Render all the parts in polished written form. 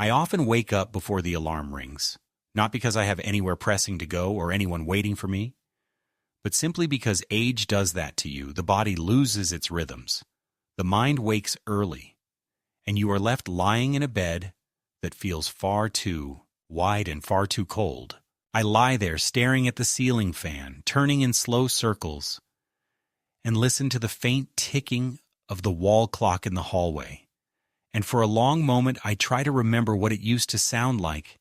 I often wake up before the alarm rings, not because I have anywhere pressing to go or anyone waiting for me, but simply because age does that to you. The body loses its rhythms. The mind wakes early, and you are left lying in a bed that feels far too wide and far too cold. I lie there staring at the ceiling fan, turning in slow circles, and listen to the faint ticking of the wall clock in the hallway. And for a long moment, I try to remember what it used to sound like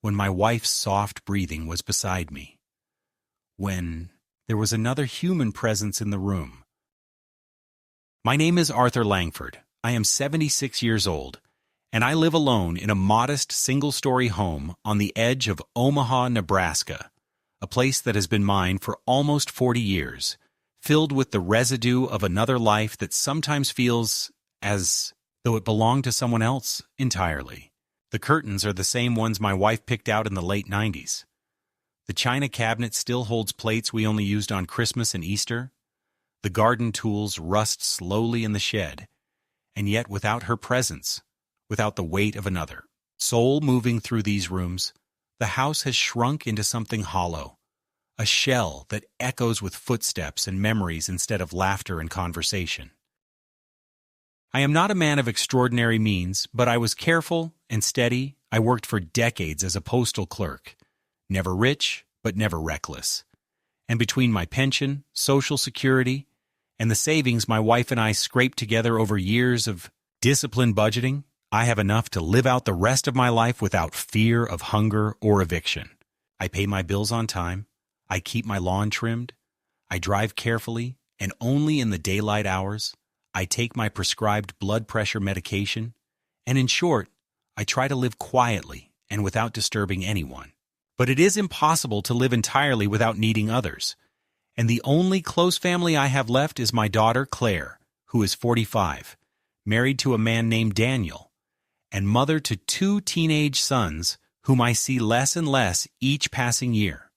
when my wife's soft breathing was beside me, when there was another human presence in the room. My name is Arthur Langford. I am 76 years old, and I live alone in a modest single-story home on the edge of Omaha, Nebraska, a place that has been mine for almost 40 years, filled with the residue of another life that sometimes feels as though it belonged to someone else entirely. The curtains are the same ones my wife picked out in the late 90s. The china cabinet still holds plates we only used on Christmas and Easter. The garden tools rust slowly in the shed, and yet without her presence, without the weight of another soul moving through these rooms, the house has shrunk into something hollow, a shell that echoes with footsteps and memories instead of laughter and conversation. I am not a man of extraordinary means, but I was careful and steady. I worked for decades as a postal clerk, never rich, but never reckless. And between my pension, Social Security, and the savings my wife and I scraped together over years of disciplined budgeting, I have enough to live out the rest of my life without fear of hunger or eviction. I pay my bills on time. I keep my lawn trimmed. I drive carefully, and only in the daylight hours. I take my prescribed blood pressure medication, and in short, I try to live quietly and without disturbing anyone. But it is impossible to live entirely without needing others, and the only close family I have left is my daughter, Claire, who is 45, married to a man named Daniel, and mother to 2 teenage sons whom I see less and less each passing year.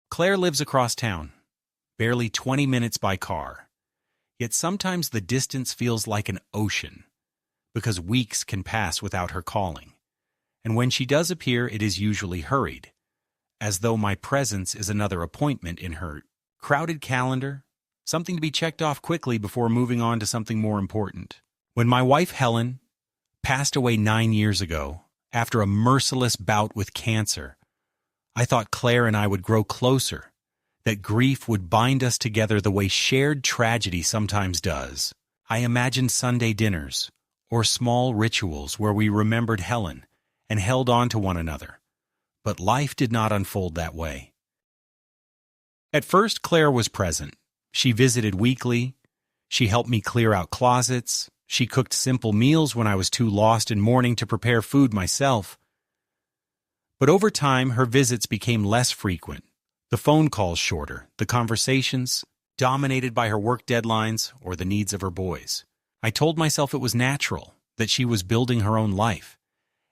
Claire lives across town, barely 20 minutes by car. Yet sometimes the distance feels like an ocean, because weeks can pass without her calling. And when she does appear, it is usually hurried, as though my presence is another appointment in her crowded calendar, something to be checked off quickly before moving on to something more important. When my wife Helen passed away 9 years ago, after a merciless bout with cancer, I thought Claire and I would grow closer, that grief would bind us together the way shared tragedy sometimes does. I imagined Sunday dinners, or small rituals where we remembered Helen and held on to one another. But life did not unfold that way. At first, Claire was present. She visited weekly. She helped me clear out closets. She cooked simple meals when I was too lost in mourning to prepare food myself. But over time, her visits became less frequent. The phone calls shorter, the conversations dominated by her work deadlines or the needs of her boys. I told myself it was natural, that she was building her own life,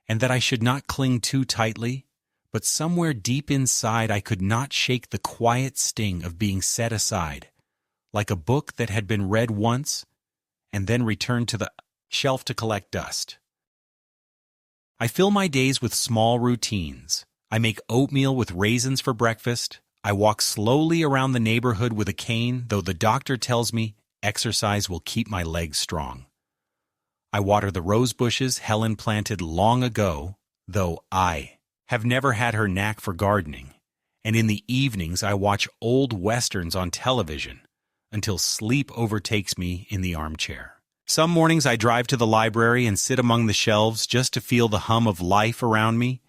and that I should not cling too tightly, but somewhere deep inside I could not shake the quiet sting of being set aside, like a book that had been read once and then returned to the shelf to collect dust. I fill my days with small routines. I make oatmeal with raisins for breakfast. I walk slowly around the neighborhood with a cane, though the doctor tells me exercise will keep my legs strong. I water the rose bushes Helen planted long ago, though I have never had her knack for gardening. And in the evenings I watch old westerns on television until sleep overtakes me in the armchair. Some mornings I drive to the library and sit among the shelves just to feel the hum of life around me.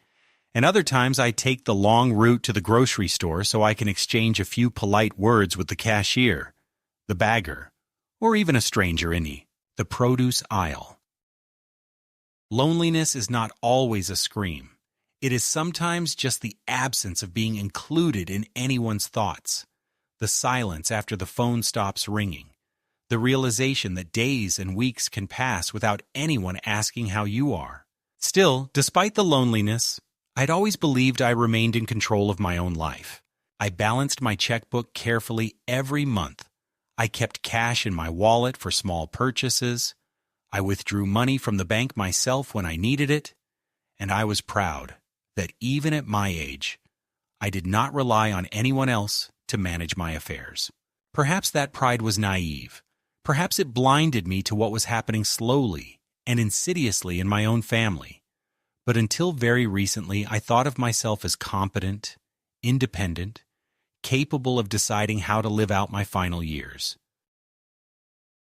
And other times I take the long route to the grocery store so I can exchange a few polite words with the cashier, the bagger, or even a stranger in the produce aisle. Loneliness is not always a scream. It is sometimes just the absence of being included in anyone's thoughts, the silence after the phone stops ringing, the realization that days and weeks can pass without anyone asking how you are. Still, despite the loneliness, I'd always believed I remained in control of my own life. I balanced my checkbook carefully every month. I kept cash in my wallet for small purchases. I withdrew money from the bank myself when I needed it, and I was proud that even at my age, I did not rely on anyone else to manage my affairs. Perhaps that pride was naive. Perhaps it blinded me to what was happening slowly and insidiously in my own family. But until very recently, I thought of myself as competent, independent, capable of deciding how to live out my final years.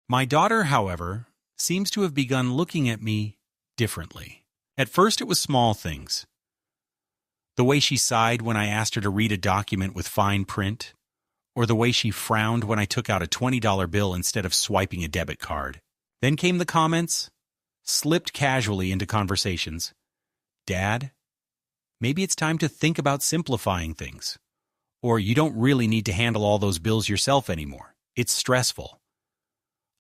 My daughter, however, seems to have begun looking at me differently. At first, it was small things. The way she sighed when I asked her to read a document with fine print, or the way she frowned when I took out a $20 bill instead of swiping a debit card. Then came the comments, slipped casually into conversations. Dad, maybe it's time to think about simplifying things. Or you don't really need to handle all those bills yourself anymore. It's stressful.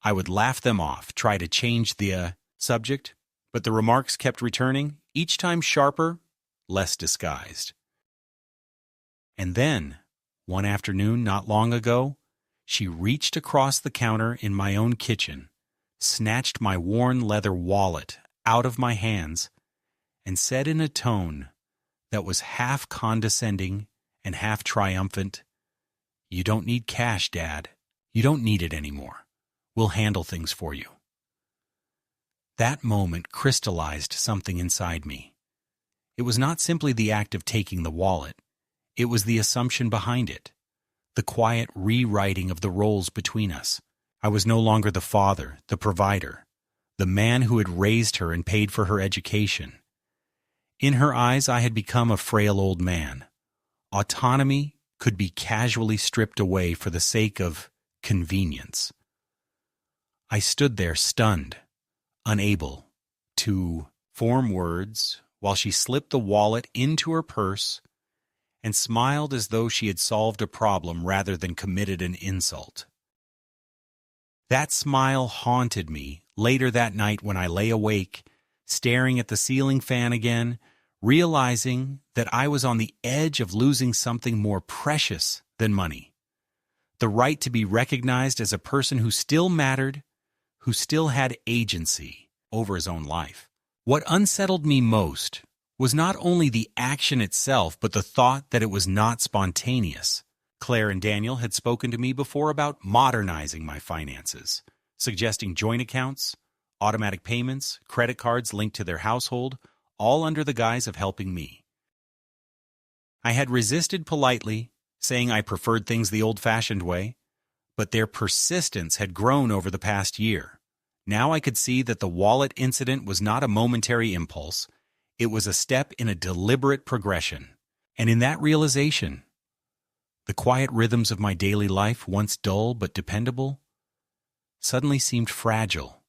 I would laugh them off, try to change the subject, but the remarks kept returning, each time sharper, less disguised. And then, one afternoon not long ago, she reached across the counter in my own kitchen, snatched my worn leather wallet out of my hands, and said in a tone that was half condescending and half triumphant, "You don't need cash, Dad. You don't need it anymore. We'll handle things for you." That moment crystallized something inside me. It was not simply the act of taking the wallet. It was the assumption behind it, the quiet rewriting of the roles between us. I was no longer the father, the provider, the man who had raised her and paid for her education. In her eyes, I had become a frail old man. Autonomy could be casually stripped away for the sake of convenience. I stood there stunned, unable to form words, while she slipped the wallet into her purse and smiled as though she had solved a problem rather than committed an insult. That smile haunted me later that night when I lay awake, staring at the ceiling fan again, realizing that I was on the edge of losing something more precious than money. The right to be recognized as a person who still mattered, who still had agency over his own life. What unsettled me most was not only the action itself, but the thought that it was not spontaneous. Claire and Daniel had spoken to me before about modernizing my finances, suggesting joint accounts, automatic payments, credit cards linked to their household, all under the guise of helping me. I had resisted politely, saying I preferred things the old-fashioned way, but their persistence had grown over the past year. Now I could see that the wallet incident was not a momentary impulse. It was a step in a deliberate progression. And in that realization, the quiet rhythms of my daily life, once dull but dependable, suddenly seemed fragile,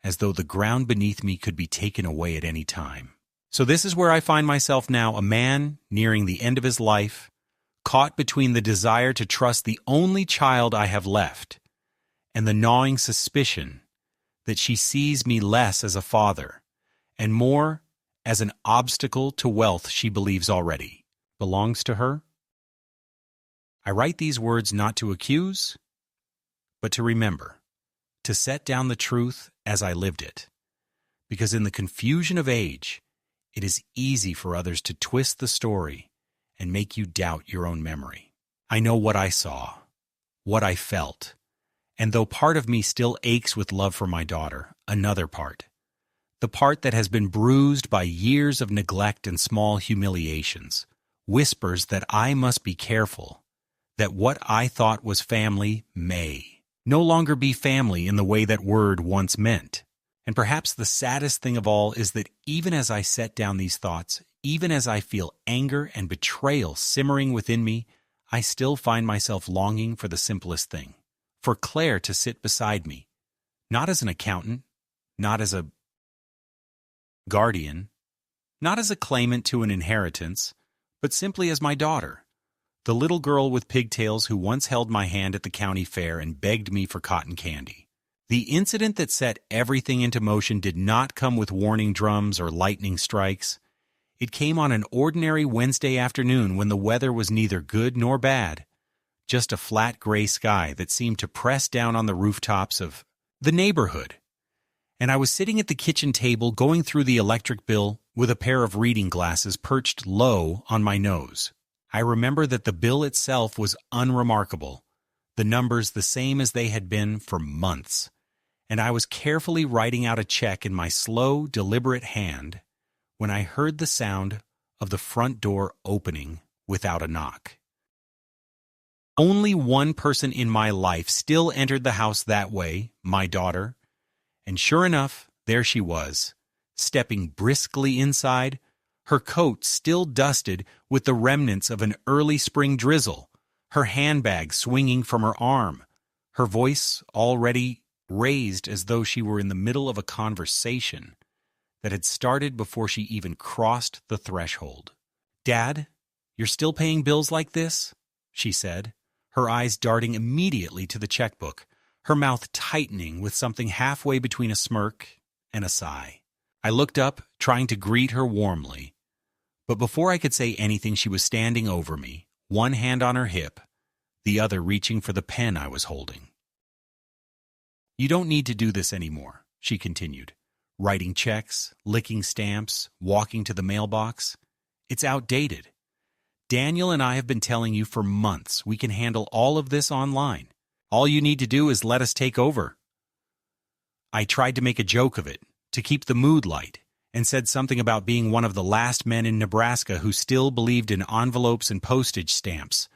as though the ground beneath me could be taken away at any time. So this is where I find myself now, a man nearing the end of his life, caught between the desire to trust the only child I have left and the gnawing suspicion that she sees me less as a father and more as an obstacle to wealth she believes already belongs to her. I write these words not to accuse, but to remember, to set down the truth as I lived it, because in the confusion of age, it is easy for others to twist the story and make you doubt your own memory. I know what I saw, what I felt, and though part of me still aches with love for my daughter, another part, the part that has been bruised by years of neglect and small humiliations, whispers that I must be careful, that what I thought was family may no longer be family in the way that word once meant. And perhaps the saddest thing of all is that even as I set down these thoughts, even as I feel anger and betrayal simmering within me, I still find myself longing for the simplest thing, for Claire to sit beside me, not as an accountant, not as a guardian, not as a claimant to an inheritance, but simply as my daughter, the little girl with pigtails who once held my hand at the county fair and begged me for cotton candy. The incident that set everything into motion did not come with warning drums or lightning strikes. It came on an ordinary Wednesday afternoon when the weather was neither good nor bad, just a flat gray sky that seemed to press down on the rooftops of the neighborhood and I was sitting at the kitchen table going through the electric bill with a pair of reading glasses perched low on my nose. I remember that the bill itself was unremarkable, the numbers the same as they had been for months, and I was carefully writing out a check in my slow, deliberate hand when I heard the sound of the front door opening without a knock. Only one person in my life still entered the house that way, my daughter, and sure enough, there she was, stepping briskly inside, her coat still dusted with the remnants of an early spring drizzle, her handbag swinging from her arm, her voice already raised as though she were in the middle of a conversation that had started before she even crossed the threshold. "Dad, you're still paying bills like this?" she said, her eyes darting immediately to the checkbook, her mouth tightening with something halfway between a smirk and a sigh. I looked up, trying to greet her warmly, but before I could say anything she was standing over me, one hand on her hip, the other reaching for the pen I was holding. "You don't need to do this anymore," she continued, writing checks, licking stamps, walking to the mailbox. "It's outdated. Daniel and I have been telling you for months we can handle all of this online. All you need to do is let us take over." I tried to make a joke of it, to keep the mood light, and said something about being one of the last men in Nebraska who still believed in envelopes and postage stamps,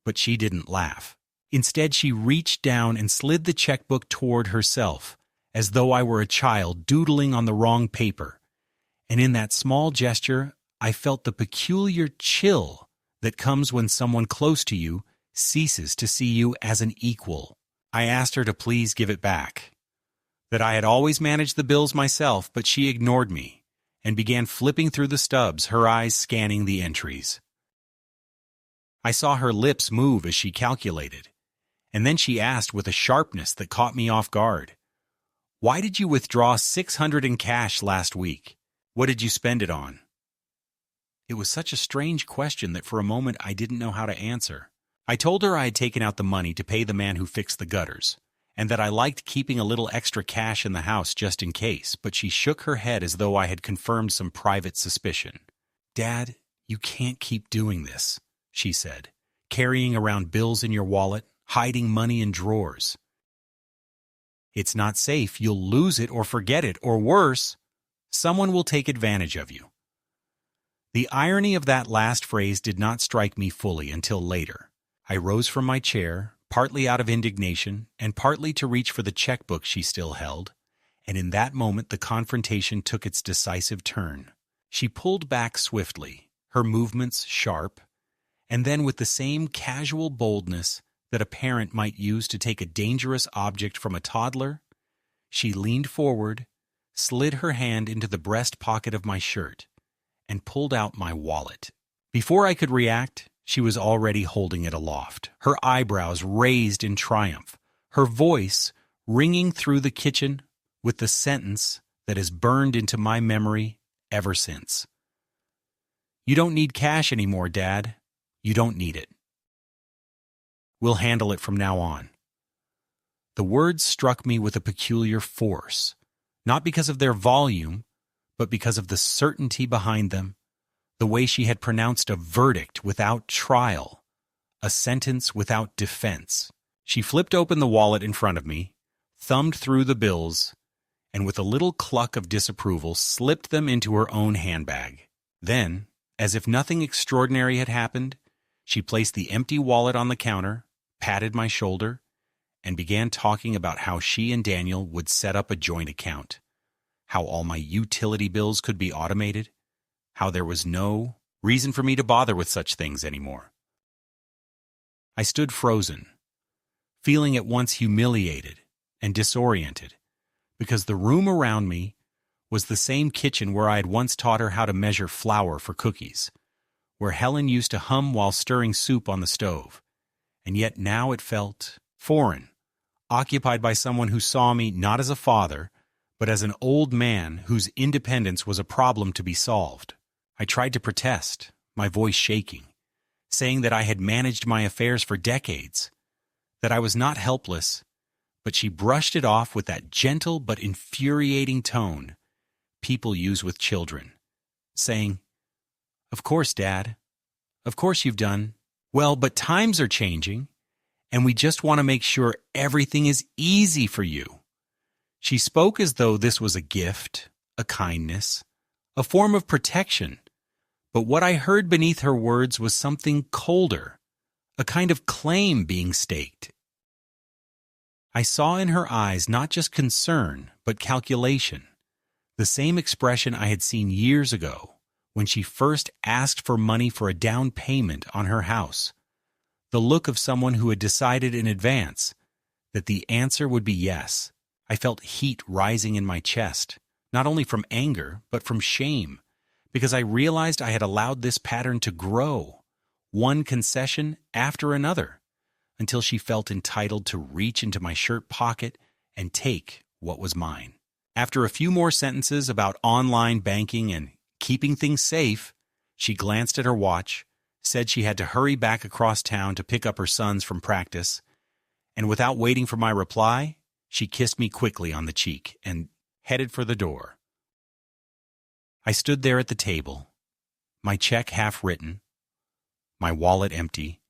but she didn't laugh. Instead, she reached down and slid the checkbook toward herself, as though I were a child doodling on the wrong paper, and in that small gesture I felt the peculiar chill that comes when someone close to you ceases to see you as an equal. I asked her to please give it back, that I had always managed the bills myself, but she ignored me and began flipping through the stubs, her eyes scanning the entries. I saw her lips move as she calculated, and then she asked with a sharpness that caught me off guard, "Why did you withdraw $600 in cash last week? What did you spend it on?" It was such a strange question that for a moment I didn't know how to answer. I told her I had taken out the money to pay the man who fixed the gutters, and that I liked keeping a little extra cash in the house just in case, but she shook her head as though I had confirmed some private suspicion. "Dad, you can't keep doing this," she said, "carrying around bills in your wallet, hiding money in drawers. It's not safe. You'll lose it or forget it, or worse, someone will take advantage of you." The irony of that last phrase did not strike me fully until later. I rose from my chair, partly out of indignation and partly to reach for the checkbook she still held, and in that moment the confrontation took its decisive turn. She pulled back swiftly, her movements sharp, and then with the same casual boldness that a parent might use to take a dangerous object from a toddler, she leaned forward, slid her hand into the breast pocket of my shirt, and pulled out my wallet. Before I could react, she was already holding it aloft, her eyebrows raised in triumph, her voice ringing through the kitchen with the sentence that has burned into my memory ever since. "You don't need cash anymore, Dad. You don't need it. We'll handle it from now on." The words struck me with a peculiar force, not because of their volume, but because of the certainty behind them, the way she had pronounced a verdict without trial, a sentence without defense. She flipped open the wallet in front of me, thumbed through the bills, and with a little cluck of disapproval slipped them into her own handbag. Then, as if nothing extraordinary had happened, she placed the empty wallet on the counter, patted my shoulder, and began talking about how she and Daniel would set up a joint account, how all my utility bills could be automated, how there was no reason for me to bother with such things anymore. I stood frozen, feeling at once humiliated and disoriented, because the room around me was the same kitchen where I had once taught her how to measure flour for cookies, where Helen used to hum while stirring soup on the stove, and yet now it felt foreign, occupied by someone who saw me not as a father, but as an old man whose independence was a problem to be solved. I tried to protest, my voice shaking, saying that I had managed my affairs for decades, that I was not helpless, but she brushed it off with that gentle but infuriating tone people use with children, saying, "Of course, Dad. Of course you've done. Well, but times are changing, and we just want to make sure everything is easy for you." She spoke as though this was a gift, a kindness, a form of protection. But what I heard beneath her words was something colder, a kind of claim being staked. I saw in her eyes not just concern, but calculation, the same expression I had seen years ago when she first asked for money for a down payment on her house, the look of someone who had decided in advance that the answer would be yes. I felt heat rising in my chest, not only from anger, but from shame, because I realized I had allowed this pattern to grow, one concession after another, until she felt entitled to reach into my shirt pocket and take what was mine. After a few more sentences about online banking and keeping things safe, she glanced at her watch, said she had to hurry back across town to pick up her sons from practice, and without waiting for my reply, she kissed me quickly on the cheek and headed for the door. I stood there at the table, my check half written, my wallet empty,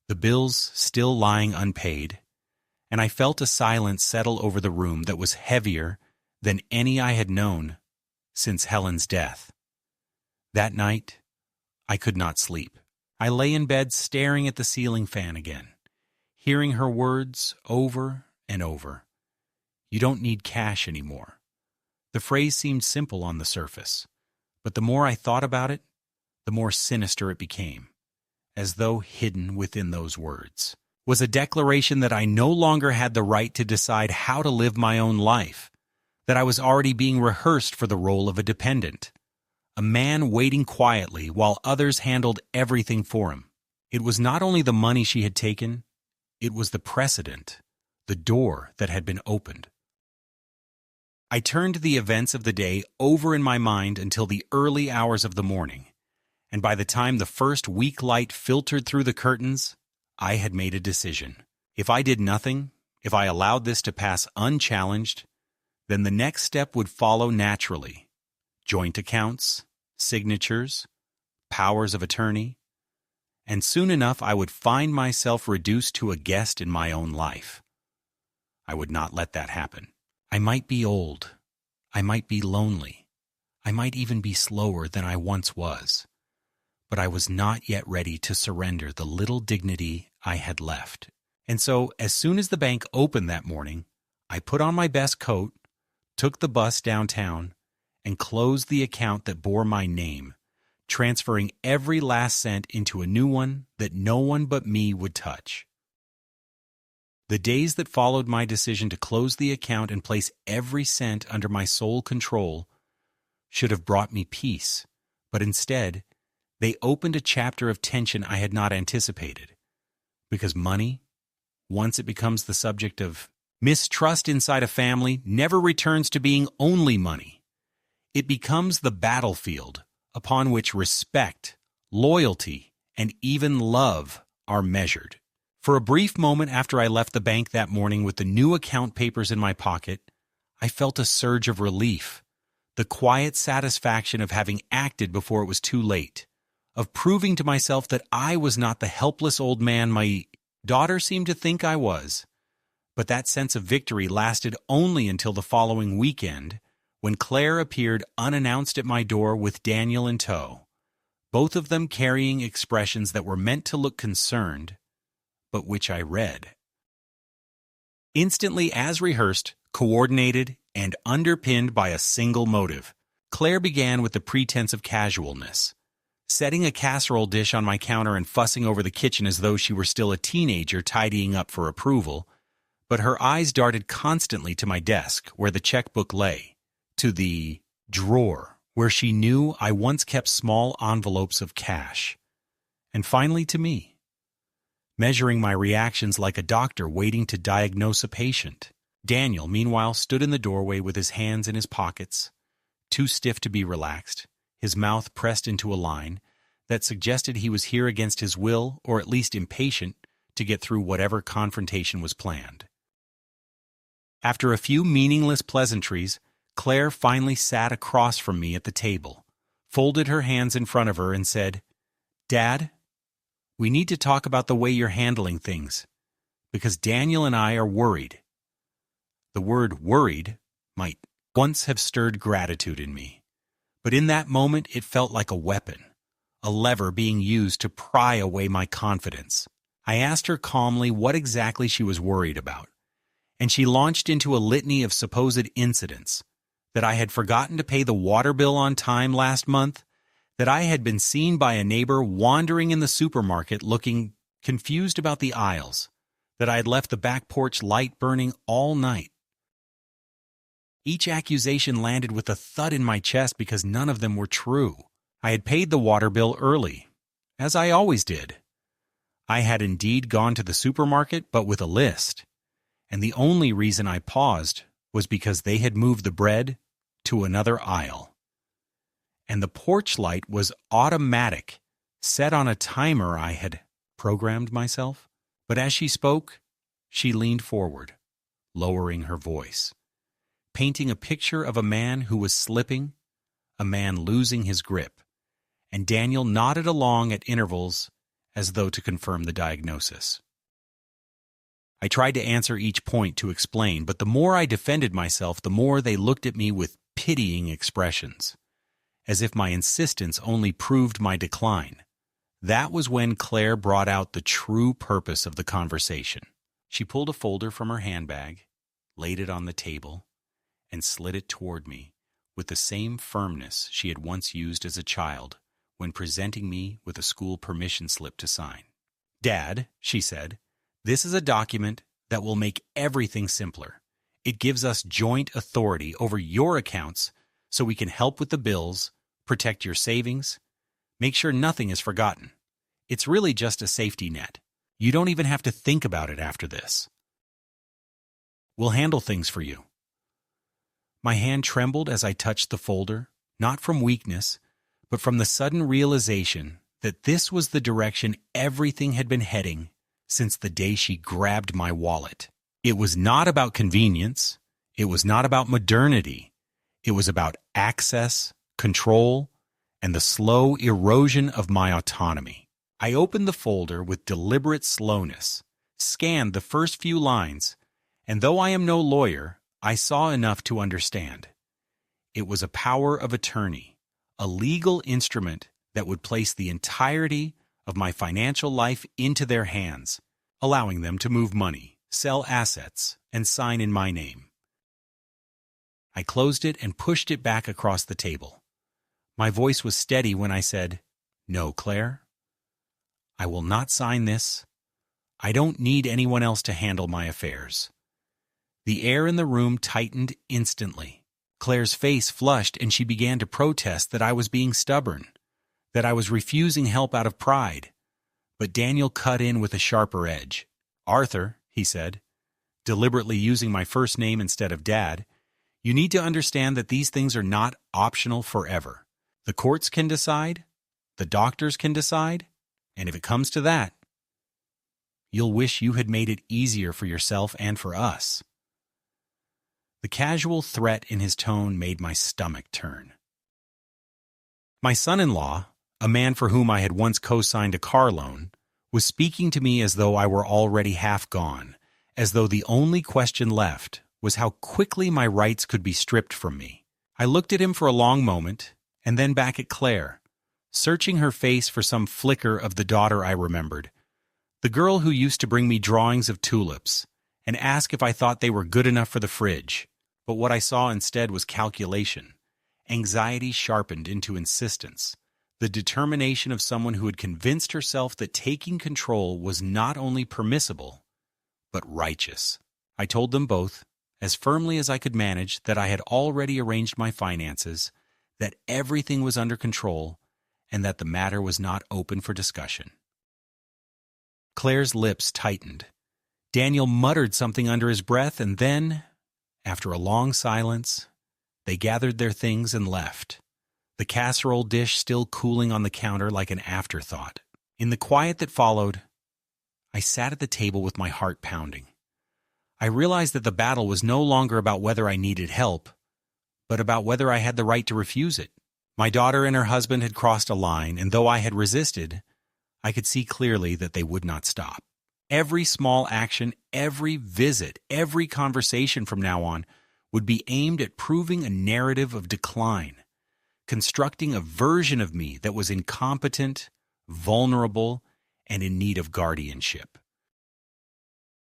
the bills still lying unpaid, and I felt a silence settle over the room that was heavier than any I had known since Helen's death. That night, I could not sleep. I lay in bed staring at the ceiling fan again, hearing her words over and over. "You don't need cash anymore." The phrase seemed simple on the surface, but the more I thought about it, the more sinister it became, as though hidden within those words was a declaration that I no longer had the right to decide how to live my own life, that I was already being rehearsed for the role of a dependent, a man waiting quietly while others handled everything for him. It was not only the money she had taken, it was the precedent, the door that had been opened. I turned the events of the day over in my mind until the early hours of the morning, and by the time the first weak light filtered through the curtains, I had made a decision. If I did nothing, if I allowed this to pass unchallenged, then the next step would follow naturally. Joint accounts, signatures, powers of attorney, and soon enough I would find myself reduced to a guest in my own life. I would not let that happen. I might be old, I might be lonely, I might even be slower than I once was, but I was not yet ready to surrender the little dignity I had left. And so, as soon as the bank opened that morning, I put on my best coat, took the bus downtown, and closed the account that bore my name, transferring every last cent into a new one that no one but me would touch. The days that followed my decision to close the account and place every cent under my sole control should have brought me peace, but instead, they opened a chapter of tension I had not anticipated. Because money, once it becomes the subject of mistrust inside a family, never returns to being only money. It becomes the battlefield upon which respect, loyalty, and even love are measured. For a brief moment after I left the bank that morning with the new account papers in my pocket, I felt a surge of relief, the quiet satisfaction of having acted before it was too late, of proving to myself that I was not the helpless old man my daughter seemed to think I was. But that sense of victory lasted only until the following weekend, when Claire appeared unannounced at my door with Daniel in tow, both of them carrying expressions that were meant to look concerned, but which I read. Instantly, as rehearsed, coordinated, and underpinned by a single motive, Claire began with the pretense of casualness, setting a casserole dish on my counter and fussing over the kitchen as though she were still a teenager tidying up for approval, but her eyes darted constantly to my desk where the checkbook lay, to the drawer where she knew I once kept small envelopes of cash, and finally to me, measuring my reactions like a doctor waiting to diagnose a patient. Daniel, meanwhile, stood in the doorway with his hands in his pockets, too stiff to be relaxed, his mouth pressed into a line that suggested he was here against his will or at least impatient to get through whatever confrontation was planned. After a few meaningless pleasantries, Claire finally sat across from me at the table, folded her hands in front of her, and said, "Dad, we need to talk about the way you're handling things, because Daniel and I are worried." The word worried might once have stirred gratitude in me, but in that moment it felt like a weapon, a lever being used to pry away my confidence. I asked her calmly what exactly she was worried about, and she launched into a litany of supposed incidents: that I had forgotten to pay the water bill on time last month, that I had been seen by a neighbor wandering in the supermarket looking confused about the aisles, that I had left the back porch light burning all night. Each accusation landed with a thud in my chest because none of them were true. I had paid the water bill early, as I always did. I had indeed gone to the supermarket, but with a list, and the only reason I paused was because they had moved the bread to another aisle. And the porch light was automatic, set on a timer I had programmed myself. But as she spoke, she leaned forward, lowering her voice, painting a picture of a man who was slipping, a man losing his grip, and Daniel nodded along at intervals as though to confirm the diagnosis. I tried to answer each point to explain, but the more I defended myself, the more they looked at me with pitying expressions, as if my insistence only proved my decline. That was when Claire brought out the true purpose of the conversation. She pulled a folder from her handbag, laid it on the table, and slid it toward me with the same firmness she had once used as a child when presenting me with a school permission slip to sign. "Dad," she said, "this is a document that will make everything simpler. It gives us joint authority over your accounts so we can help with the bills, protect your savings, make sure nothing is forgotten. It's really just a safety net. You don't even have to think about it after this. We'll handle things for you." My hand trembled as I touched the folder, not from weakness, but from the sudden realization that this was the direction everything had been heading since the day she grabbed my wallet. It was not about convenience. It was not about modernity. It was about access, control, and the slow erosion of my autonomy. I opened the folder with deliberate slowness, scanned the first few lines, and though I am no lawyer, I saw enough to understand. It was a power of attorney, a legal instrument that would place the entirety of my financial life into their hands, allowing them to move money, sell assets, and sign in my name. I closed it and pushed it back across the table. My voice was steady when I said, "No, Claire. I will not sign this. I don't need anyone else to handle my affairs." The air in the room tightened instantly. Claire's face flushed and she began to protest that I was being stubborn, that I was refusing help out of pride. But Daniel cut in with a sharper edge. "Arthur," he said, deliberately using my first name instead of Dad, "you need to understand that these things are not optional forever. The courts can decide, the doctors can decide, and if it comes to that, you'll wish you had made it easier for yourself and for us." The casual threat in his tone made my stomach turn. My son-in-law, a man for whom I had once co-signed a car loan, was speaking to me as though I were already half gone, as though the only question left was how quickly my rights could be stripped from me. I looked at him for a long moment, and then back at Claire, searching her face for some flicker of the daughter I remembered, the girl who used to bring me drawings of tulips and ask if I thought they were good enough for the fridge. But what I saw instead was calculation, anxiety sharpened into insistence, the determination of someone who had convinced herself that taking control was not only permissible, but righteous. I told them both, as firmly as I could manage, that I had already arranged my finances, that everything was under control, and that the matter was not open for discussion. Claire's lips tightened. Daniel muttered something under his breath, and then, after a long silence, they gathered their things and left, the casserole dish still cooling on the counter like an afterthought. In the quiet that followed, I sat at the table with my heart pounding. I realized that the battle was no longer about whether I needed help, but about whether I had the right to refuse it. My daughter and her husband had crossed a line, and though I had resisted, I could see clearly that they would not stop. Every small action, every visit, every conversation from now on would be aimed at proving a narrative of decline, constructing a version of me that was incompetent, vulnerable, and in need of guardianship.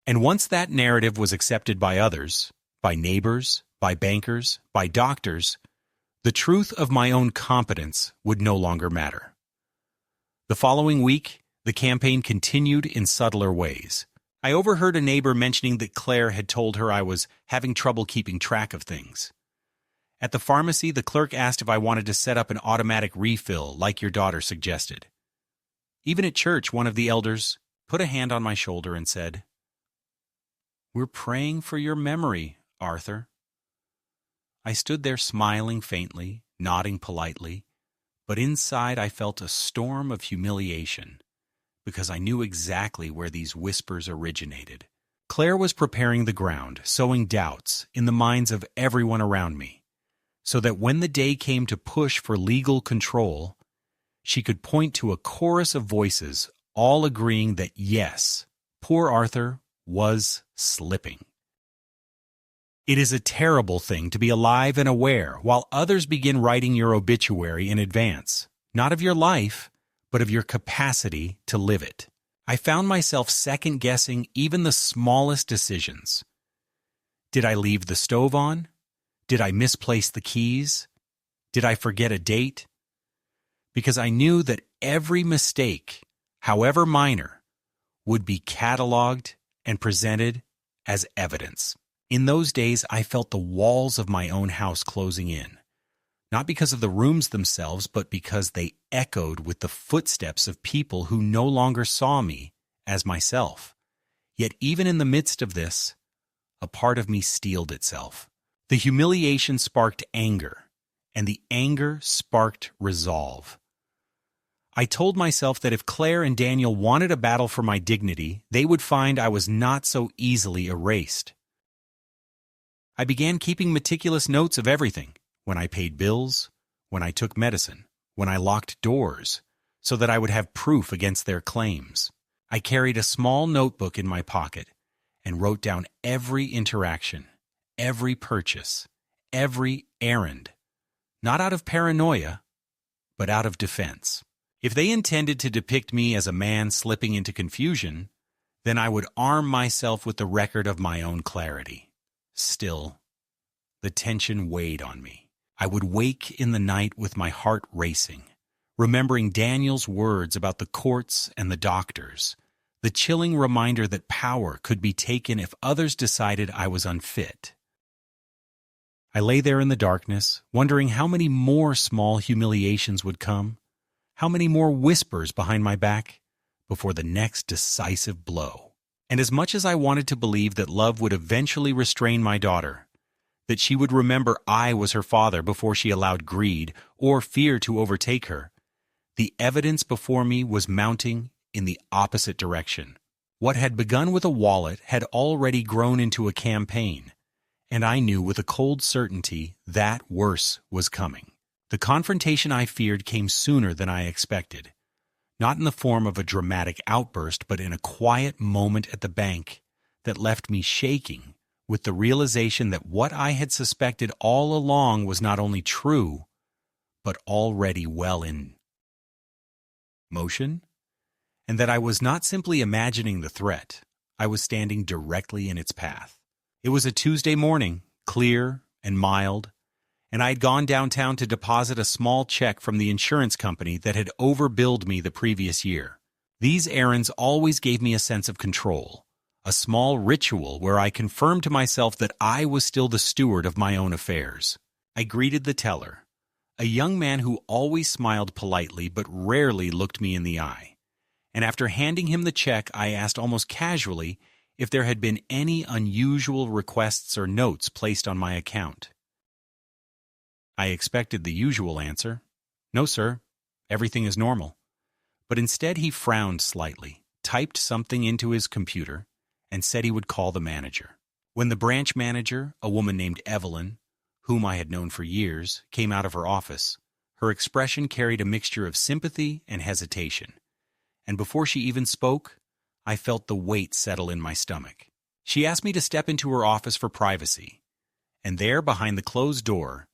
And once that narrative was accepted by others, by neighbors, by bankers, by doctors, the truth of my own competence would no longer matter. The following week, the campaign continued in subtler ways. I overheard a neighbor mentioning that Claire had told her I was having trouble keeping track of things. At the pharmacy, the clerk asked if I wanted to set up an automatic refill like your daughter suggested. Even at church, one of the elders put a hand on my shoulder and said, "We're praying for your memory, Arthur." I stood there smiling faintly, nodding politely, but inside I felt a storm of humiliation because I knew exactly where these whispers originated. Claire was preparing the ground, sowing doubts in the minds of everyone around me, so that when the day came to push for legal control, she could point to a chorus of voices all agreeing that yes, poor Arthur was slipping. It is a terrible thing to be alive and aware while others begin writing your obituary in advance, not of your life, but of your capacity to live it. I found myself second-guessing even the smallest decisions. Did I leave the stove on? Did I misplace the keys? Did I forget a date? Because I knew that every mistake, however minor, would be cataloged and presented as evidence. In those days, I felt the walls of my own house closing in, not because of the rooms themselves, but because they echoed with the footsteps of people who no longer saw me as myself. Yet even in the midst of this, a part of me steeled itself. The humiliation sparked anger, and the anger sparked resolve. I told myself that if Claire and Daniel wanted a battle for my dignity, they would find I was not so easily erased. I began keeping meticulous notes of everything, when I paid bills, when I took medicine, when I locked doors, so that I would have proof against their claims. I carried a small notebook in my pocket and wrote down every interaction, every purchase, every errand, not out of paranoia, but out of defense. If they intended to depict me as a man slipping into confusion, then I would arm myself with the record of my own clarity. Still, the tension weighed on me. I would wake in the night with my heart racing, remembering Daniel's words about the courts and the doctors, the chilling reminder that power could be taken if others decided I was unfit. I lay there in the darkness, wondering how many more small humiliations would come, how many more whispers behind my back, before the next decisive blow. And as much as I wanted to believe that love would eventually restrain my daughter, that she would remember I was her father before she allowed greed or fear to overtake her, the evidence before me was mounting in the opposite direction. What had begun with a wallet had already grown into a campaign, and I knew with a cold certainty that worse was coming. The confrontation I feared came sooner than I expected, not in the form of a dramatic outburst, but in a quiet moment at the bank that left me shaking with the realization that what I had suspected all along was not only true, but already well in motion, and that I was not simply imagining the threat, I was standing directly in its path. It was a Tuesday morning, clear and mild, and I had gone downtown to deposit a small check from the insurance company that had overbilled me the previous year. These errands always gave me a sense of control, a small ritual where I confirmed to myself that I was still the steward of my own affairs. I greeted the teller, a young man who always smiled politely but rarely looked me in the eye, and after handing him the check, I asked almost casually if there had been any unusual requests or notes placed on my account. I expected the usual answer, "No, sir, everything is normal." But instead he frowned slightly, typed something into his computer, and said he would call the manager. When the branch manager, a woman named Evelyn, whom I had known for years, came out of her office, her expression carried a mixture of sympathy and hesitation. And before she even spoke, I felt the weight settle in my stomach. She asked me to step into her office for privacy, and there, behind the closed door,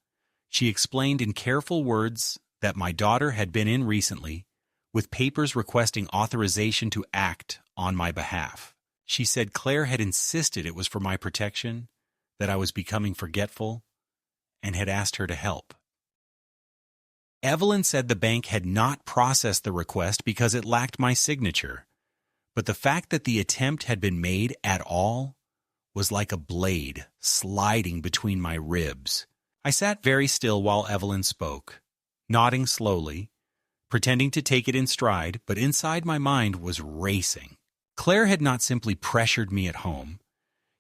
she explained in careful words that my daughter had been in recently with papers requesting authorization to act on my behalf. She said Claire had insisted it was for my protection, that I was becoming forgetful, and had asked her to help. Evelyn said the bank had not processed the request because it lacked my signature, but the fact that the attempt had been made at all was like a blade sliding between my ribs. I sat very still while Evelyn spoke, nodding slowly, pretending to take it in stride, but inside my mind was racing. Claire had not simply pressured me at home.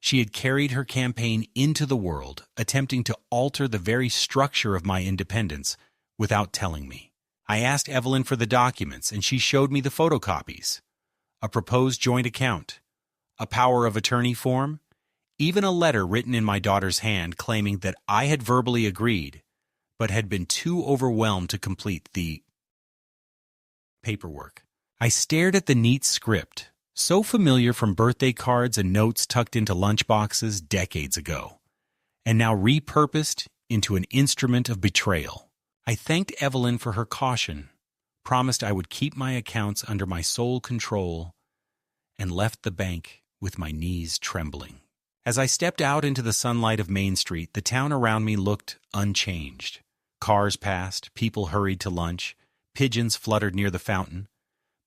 She had carried her campaign into the world, attempting to alter the very structure of my independence without telling me. I asked Evelyn for the documents, and she showed me the photocopies. A proposed joint account, a power of attorney form, even a letter written in my daughter's hand claiming that I had verbally agreed, but had been too overwhelmed to complete the paperwork. I stared at the neat script, so familiar from birthday cards and notes tucked into lunchboxes decades ago, and now repurposed into an instrument of betrayal. I thanked Evelyn for her caution, promised I would keep my accounts under my sole control, and left the bank with my knees trembling. As I stepped out into the sunlight of Main Street, the town around me looked unchanged. Cars passed, people hurried to lunch, pigeons fluttered near the fountain,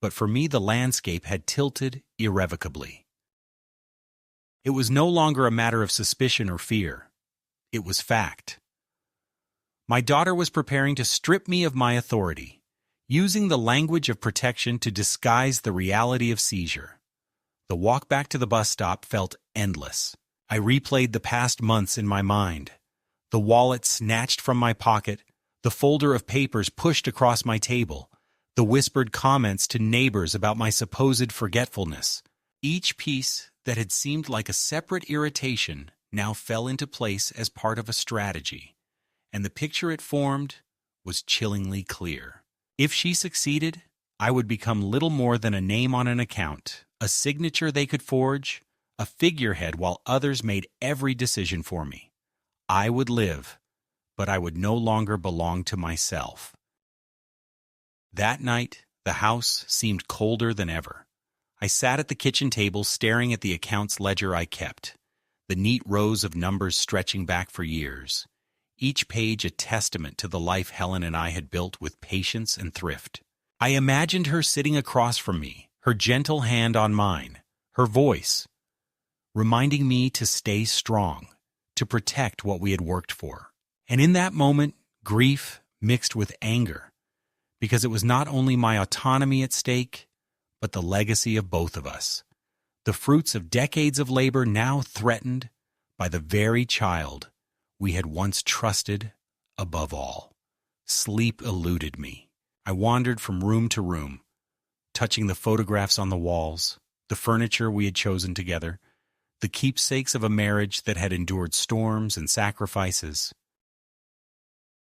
but for me the landscape had tilted irrevocably. It was no longer a matter of suspicion or fear. It was fact. My daughter was preparing to strip me of my authority, using the language of protection to disguise the reality of seizure. The walk back to the bus stop felt endless. I replayed the past months in my mind. The wallet snatched from my pocket, the folder of papers pushed across my table, the whispered comments to neighbors about my supposed forgetfulness. Each piece that had seemed like a separate irritation now fell into place as part of a strategy, and the picture it formed was chillingly clear. If she succeeded, I would become little more than a name on an account, a signature they could forge, a figurehead while others made every decision for me. I would live, but I would no longer belong to myself. That night, the house seemed colder than ever. I sat at the kitchen table staring at the accounts ledger I kept, the neat rows of numbers stretching back for years, each page a testament to the life Helen and I had built with patience and thrift. I imagined her sitting across from me, her gentle hand on mine, her voice, reminding me to stay strong, to protect what we had worked for. And in that moment, grief mixed with anger, because it was not only my autonomy at stake, but the legacy of both of us, the fruits of decades of labor now threatened by the very child we had once trusted above all. Sleep eluded me. I wandered from room to room, touching the photographs on the walls, the furniture we had chosen together, the keepsakes of a marriage that had endured storms and sacrifices.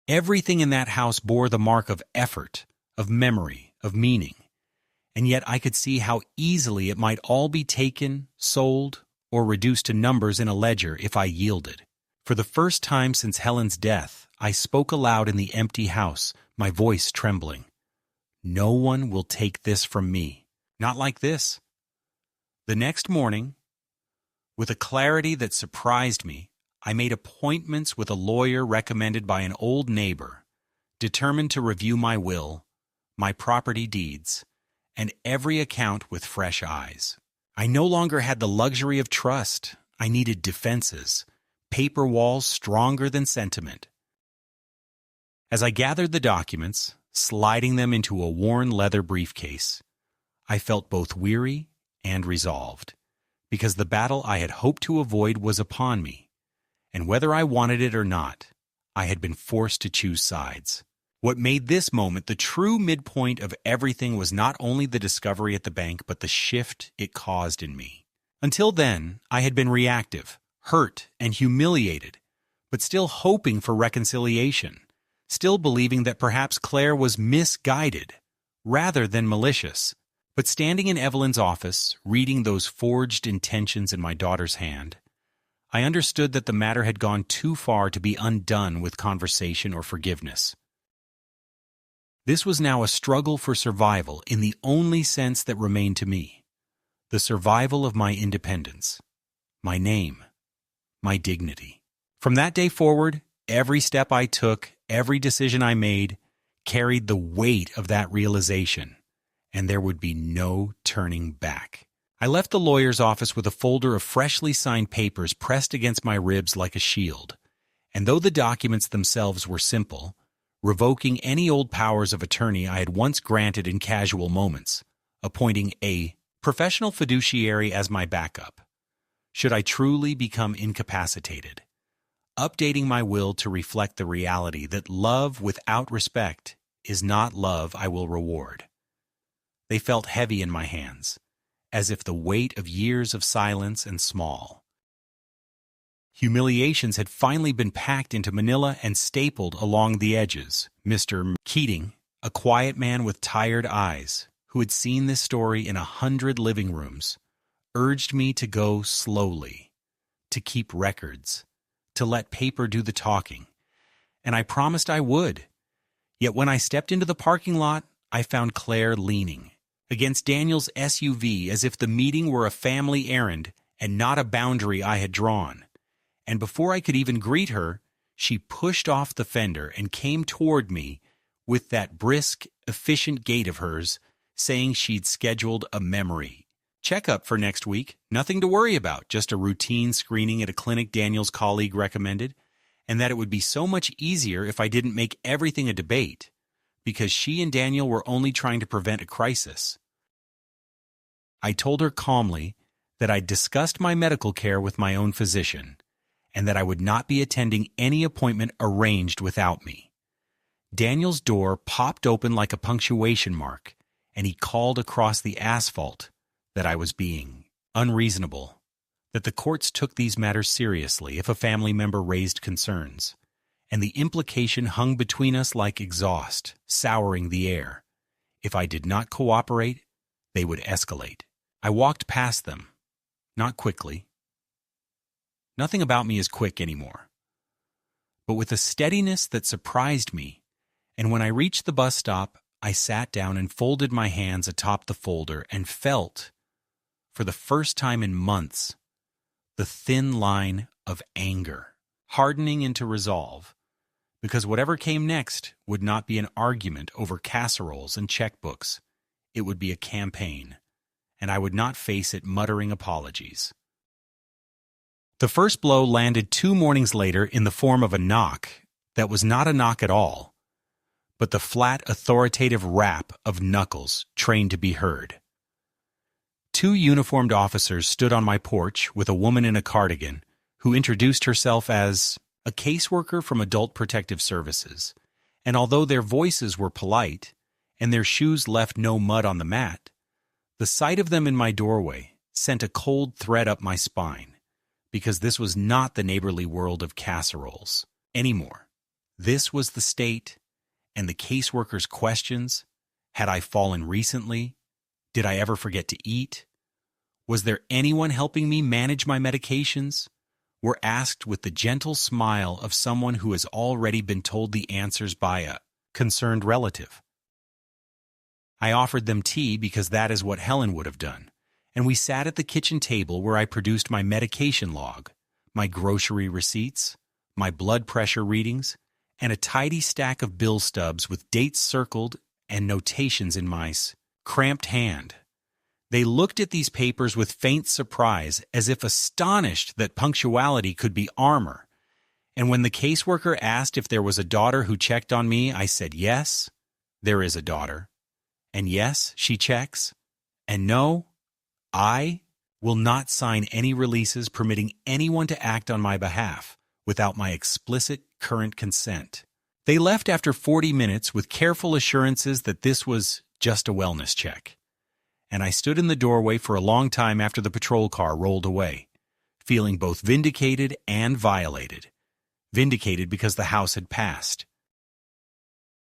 Everything in that house bore the mark of effort, of memory, of meaning, and yet I could see how easily it might all be taken, sold, or reduced to numbers in a ledger if I yielded. For the first time since Helen's death, I spoke aloud in the empty house, my voice trembling. No one will take this from me. Not like this. The next morning, with a clarity that surprised me, I made appointments with a lawyer recommended by an old neighbor, determined to review my will, my property deeds, and every account with fresh eyes. I no longer had the luxury of trust. I needed defenses, paper walls stronger than sentiment. As I gathered the documents, sliding them into a worn leather briefcase, I felt both weary and resolved, because the battle I had hoped to avoid was upon me, and whether I wanted it or not, I had been forced to choose sides. What made this moment the true midpoint of everything was not only the discovery at the bank, but the shift it caused in me. Until then, I had been reactive, hurt and humiliated, but still hoping for reconciliation, still believing that perhaps Claire was misguided rather than malicious. But standing in Evelyn's office, reading those forged intentions in my daughter's hand, I understood that the matter had gone too far to be undone with conversation or forgiveness. This was now a struggle for survival in the only sense that remained to me: the survival of my independence, my name, my dignity. From that day forward, every step I took, every decision I made, carried the weight of that realization, and there would be no turning back. I left the lawyer's office with a folder of freshly signed papers pressed against my ribs like a shield, and though the documents themselves were simple, revoking any old powers of attorney I had once granted in casual moments, appointing a professional fiduciary as my backup, should I truly become incapacitated, updating my will to reflect the reality that love without respect is not love I will reward. They felt heavy in my hands, as if the weight of years of silence and small humiliations had finally been packed into manila and stapled along the edges. Mr. Keating, a quiet man with tired eyes, who had seen this story in 100 living rooms, urged me to go slowly, to keep records, to let paper do the talking, and I promised I would. Yet when I stepped into the parking lot, I found Claire leaning against Daniel's SUV as if the meeting were a family errand and not a boundary I had drawn. And before I could even greet her, she pushed off the fender and came toward me with that brisk, efficient gait of hers, saying she'd scheduled a memory checkup for next week. Nothing to worry about, just a routine screening at a clinic Daniel's colleague recommended, and that it would be so much easier if I didn't make everything a debate, because she and Daniel were only trying to prevent a crisis. I told her calmly that I'd discussed my medical care with my own physician, and that I would not be attending any appointment arranged without me. Daniel's door popped open like a punctuation mark, and he called across the asphalt that I was being unreasonable, that the courts took these matters seriously if a family member raised concerns, and the implication hung between us like exhaust, souring the air. If I did not cooperate, they would escalate. I walked past them, not quickly. Nothing about me is quick anymore, but with a steadiness that surprised me, and when I reached the bus stop, I sat down and folded my hands atop the folder and felt, for the first time in months, the thin line of anger hardening into resolve, because whatever came next would not be an argument over casseroles and checkbooks. It would be a campaign, and I would not face it muttering apologies. The first blow landed 2 mornings later in the form of a knock that was not a knock at all, but the flat, authoritative rap of knuckles trained to be heard. 2 uniformed officers stood on my porch with a woman in a cardigan who introduced herself as a caseworker from Adult Protective Services, and although their voices were polite and their shoes left no mud on the mat, the sight of them in my doorway sent a cold thread up my spine, because this was not the neighborly world of casseroles anymore. This was the state, and the caseworker's questions: had I fallen recently? Did I ever forget to eat? Was there anyone helping me manage my medications? Were asked with the gentle smile of someone who has already been told the answers by a concerned relative. I offered them tea because that is what Helen would have done, and we sat at the kitchen table where I produced my medication log, my grocery receipts, my blood pressure readings, and a tidy stack of bill stubs with dates circled and notations in my cramped hand. They looked at these papers with faint surprise, as if astonished that punctuality could be armor. And when the caseworker asked if there was a daughter who checked on me, I said, yes, there is a daughter. And yes, she checks. And no, I will not sign any releases permitting anyone to act on my behalf without my explicit current consent. They left after 40 minutes with careful assurances that this was just a wellness check. And I stood in the doorway for a long time after the patrol car rolled away, feeling both vindicated and violated. Vindicated because the house had passed.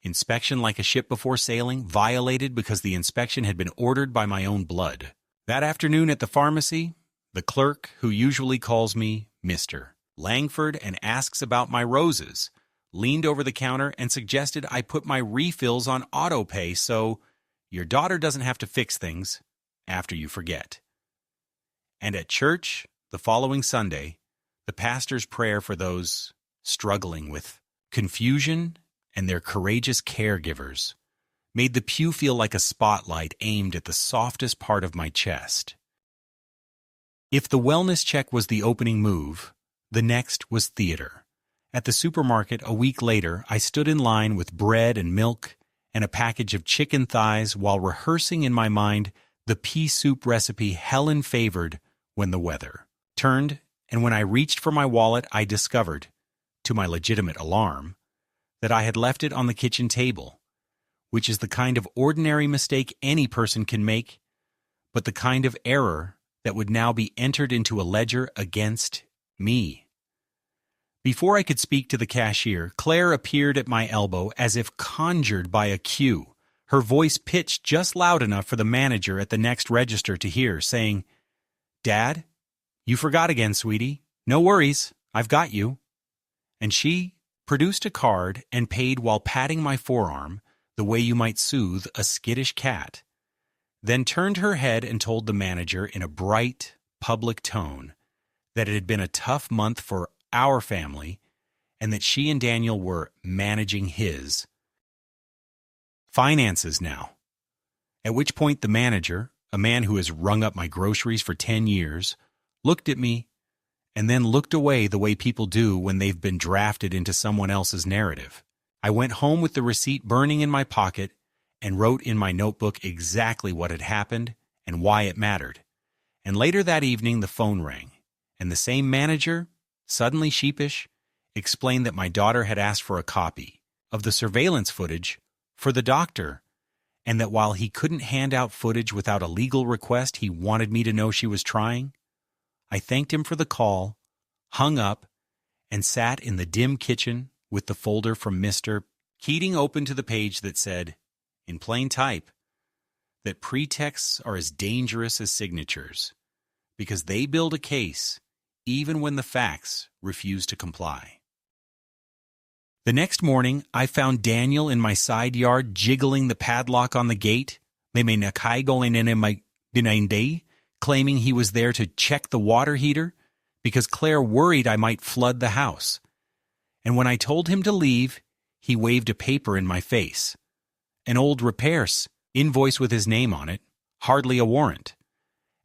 Inspection like a ship before sailing, violated because the inspection had been ordered by my own blood. That afternoon at the pharmacy, the clerk, who usually calls me Mr. Langford and asks about my roses, leaned over the counter and suggested I put my refills on auto pay so your daughter doesn't have to fix things after you forget. And at church, the following Sunday, the pastor's prayer for those struggling with confusion and their courageous caregivers made the pew feel like a spotlight aimed at the softest part of my chest. If the wellness check was the opening move, the next was theater. At the supermarket a week later, I stood in line with bread and milk and a package of chicken thighs while rehearsing in my mind the pea soup recipe Helen favored when the weather turned, and when I reached for my wallet, I discovered, to my legitimate alarm, that I had left it on the kitchen table, which is the kind of ordinary mistake any person can make, but the kind of error that would now be entered into a ledger against me. Before I could speak to the cashier, Claire appeared at my elbow as if conjured by a cue, her voice pitched just loud enough for the manager at the next register to hear, saying, "Dad, you forgot again, sweetie. No worries, I've got you." And she produced a card and paid while patting my forearm the way you might soothe a skittish cat, then turned her head and told the manager in a bright, public tone that it had been a tough month for our family and that she and Daniel were managing his finances now. At which point the manager, a man who has rung up my groceries for 10 years, looked at me and then looked away the way people do when they've been drafted into someone else's narrative. I went home with the receipt burning in my pocket and wrote in my notebook exactly what had happened and why it mattered. And later that evening the phone rang, and the same manager, suddenly sheepish, explained that my daughter had asked for a copy of the surveillance footage for the doctor, and that while he couldn't hand out footage without a legal request, he wanted me to know she was trying. I thanked him for the call, hung up, and sat in the dim kitchen with the folder from Mr. Keating open to the page that said, in plain type, that pretexts are as dangerous as signatures, because they build a case even when the facts refuse to comply. The next morning, I found Daniel in my side yard jiggling the padlock on the gate, claiming he was there to check the water heater because Claire worried I might flood the house. And when I told him to leave, he waved a paper in my face. An old repairs invoice with his name on it, hardly a warrant.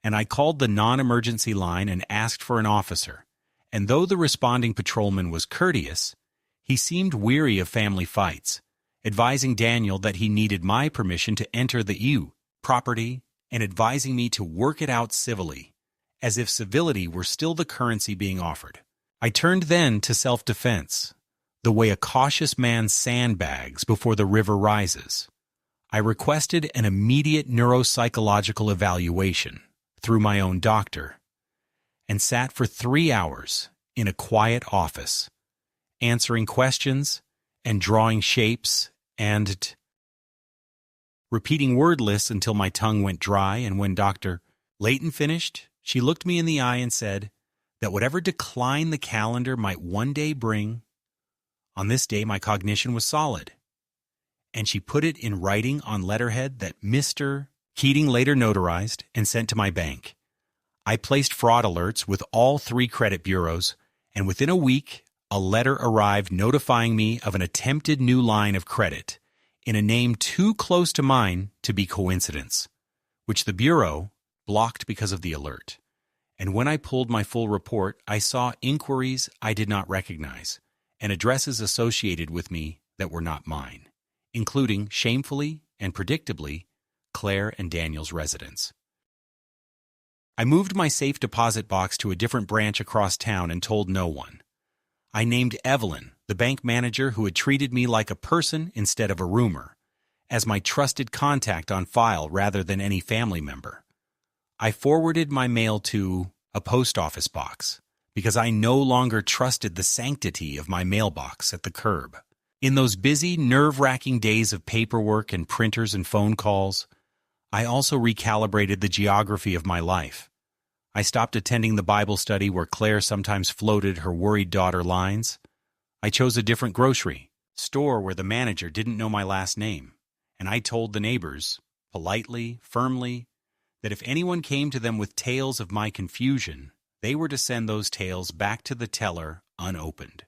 And I called the non-emergency line and asked for an officer. And though the responding patrolman was courteous, he seemed weary of family fights, advising Daniel that he needed my permission to enter the property and advising me to work it out civilly, as if civility were still the currency being offered. I turned then to self-defense, the way a cautious man sandbags before the river rises. I requested an immediate neuropsychological evaluation through my own doctor, and sat for 3 hours in a quiet office, answering questions and drawing shapes and repeating word lists until my tongue went dry, and when Dr. Layton finished, she looked me in the eye and said that whatever decline the calendar might one day bring, on this day my cognition was solid. And she put it in writing on letterhead that Mr. Keating later notarized and sent to my bank. I placed fraud alerts with all 3 credit bureaus, and within a week, a letter arrived notifying me of an attempted new line of credit in a name too close to mine to be coincidence, which the bureau blocked because of the alert. And when I pulled my full report, I saw inquiries I did not recognize and addresses associated with me that were not mine, including, shamefully and predictably, Claire and Daniel's residence. I moved my safe deposit box to a different branch across town and told no one. I named Evelyn, the bank manager who had treated me like a person instead of a rumor, as my trusted contact on file rather than any family member. I forwarded my mail to a post office box, because I no longer trusted the sanctity of my mailbox at the curb. In those busy, nerve-wracking days of paperwork and printers and phone calls, I also recalibrated the geography of my life. I stopped attending the Bible study where Claire sometimes floated her worried daughter lines. I chose a different grocery store where the manager didn't know my last name, and I told the neighbors, politely, firmly, that if anyone came to them with tales of my confusion, they were to send those tales back to the teller unopened.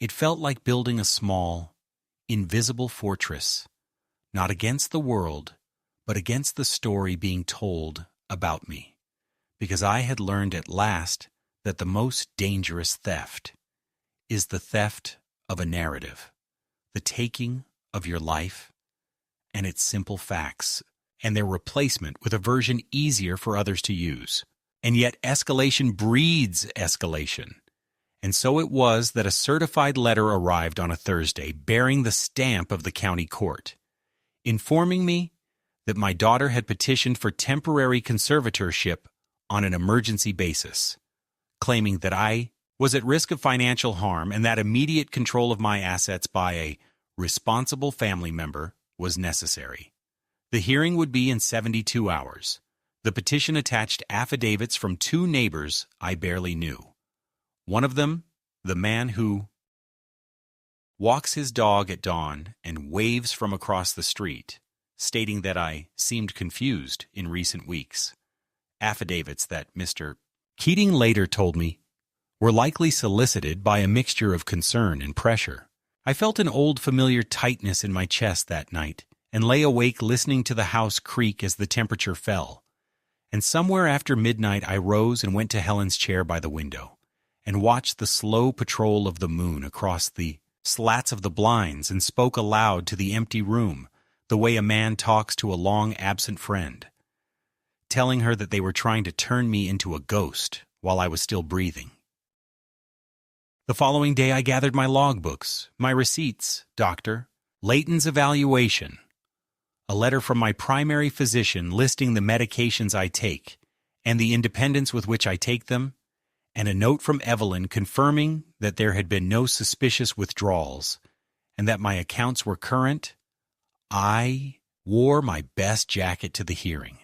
It felt like building a small, invisible fortress, not against the world, but against the story being told about me, because I had learned at last that the most dangerous theft is the theft of a narrative, the taking of your life and its simple facts, and their replacement with a version easier for others to use. And yet escalation breeds escalation. And so it was that a certified letter arrived on a Thursday bearing the stamp of the county court, informing me that my daughter had petitioned for temporary conservatorship on an emergency basis, claiming that I was at risk of financial harm and that immediate control of my assets by a responsible family member was necessary. The hearing would be in 72 hours. The petition attached affidavits from 2 neighbors I barely knew. One of them, the man who walks his dog at dawn and waves from across the street, stating that I seemed confused in recent weeks. Affidavits that Mr. Keating later told me were likely solicited by a mixture of concern and pressure. I felt an old familiar tightness in my chest that night and lay awake listening to the house creak as the temperature fell. And somewhere after midnight I rose and went to Helen's chair by the window and watched the slow patrol of the moon across the slats of the blinds and spoke aloud to the empty room the way a man talks to a long-absent friend, telling her that they were trying to turn me into a ghost while I was still breathing. The following day I gathered my logbooks, my receipts, Dr. Layton's evaluation, a letter from my primary physician listing the medications I take and the independence with which I take them, and a note from Evelyn confirming that there had been no suspicious withdrawals and that my accounts were current. I wore my best jacket to the hearing,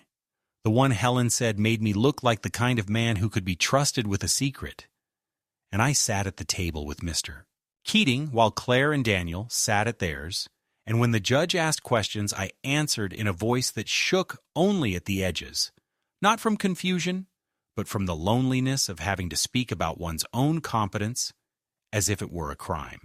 the one Helen said made me look like the kind of man who could be trusted with a secret. And I sat at the table with Mr. Keating while Claire and Daniel sat at theirs, and when the judge asked questions, I answered in a voice that shook only at the edges, not from confusion, but from the loneliness of having to speak about one's own competence as if it were a crime.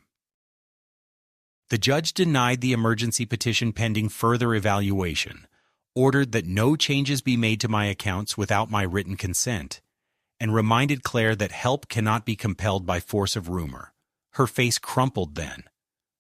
The judge denied the emergency petition pending further evaluation, ordered that no changes be made to my accounts without my written consent, and reminded Claire that help cannot be compelled by force of rumor. Her face crumpled then,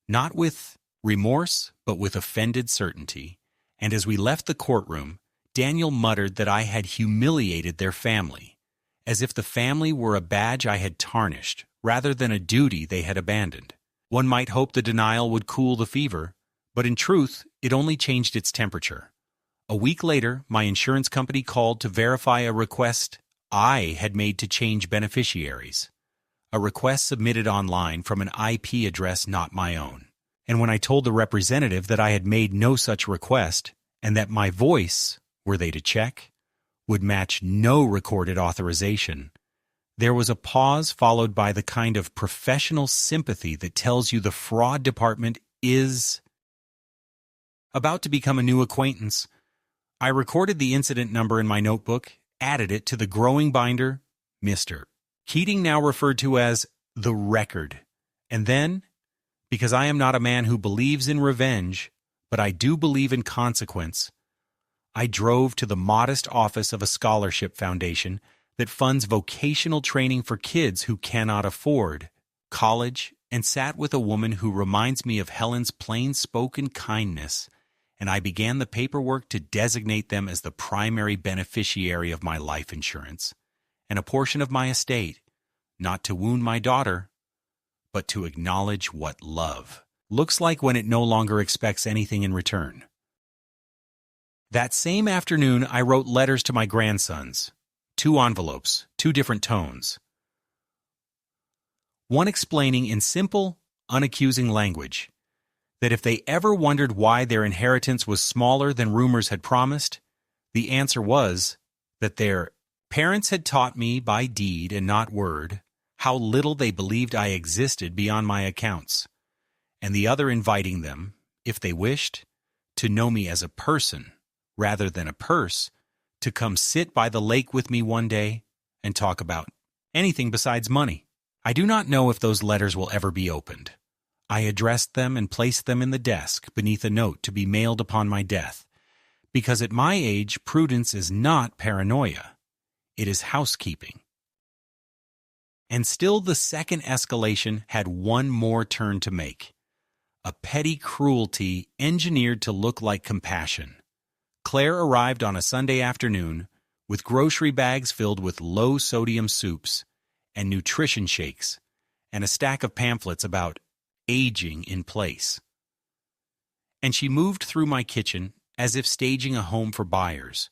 not with remorse, but with offended certainty, and as we left the courtroom, Daniel muttered that I had humiliated their family, as if the family were a badge I had tarnished, rather than a duty they had abandoned. One might hope the denial would cool the fever, but in truth, it only changed its temperature. A week later, my insurance company called to verify a request I had made to change beneficiaries, a request submitted online from an IP address not my own. And when I told the representative that I had made no such request and that my voice, were they to check, would match no recorded authorization, there was a pause followed by the kind of professional sympathy that tells you the fraud department is about to become a new acquaintance. I recorded the incident number in my notebook, added it to the growing binder, Mr. Keating now referred to as the record, and then, because I am not a man who believes in revenge, but I do believe in consequence, I drove to the modest office of a scholarship foundation that funds vocational training for kids who cannot afford college, and sat with a woman who reminds me of Helen's plain-spoken kindness, and I began the paperwork to designate them as the primary beneficiary of my life insurance, and a portion of my estate, not to wound my daughter, but to acknowledge what love looks like when it no longer expects anything in return. That same afternoon, I wrote letters to my grandsons, 2 envelopes, 2 different tones. One explaining in simple, unaccusing language that if they ever wondered why their inheritance was smaller than rumors had promised, the answer was that their parents had taught me by deed and not word how little they believed I existed beyond my accounts, and the other inviting them, if they wished, to know me as a person rather than a purse, to come sit by the lake with me one day and talk about anything besides money. I do not know if those letters will ever be opened. I addressed them and placed them in the desk beneath a note to be mailed upon my death, because at my age prudence is not paranoia, it is housekeeping. And still the second escalation had one more turn to make, a petty cruelty engineered to look like compassion. Claire arrived on a Sunday afternoon with grocery bags filled with low-sodium soups and nutrition shakes and a stack of pamphlets about aging in place. And she moved through my kitchen as if staging a home for buyers,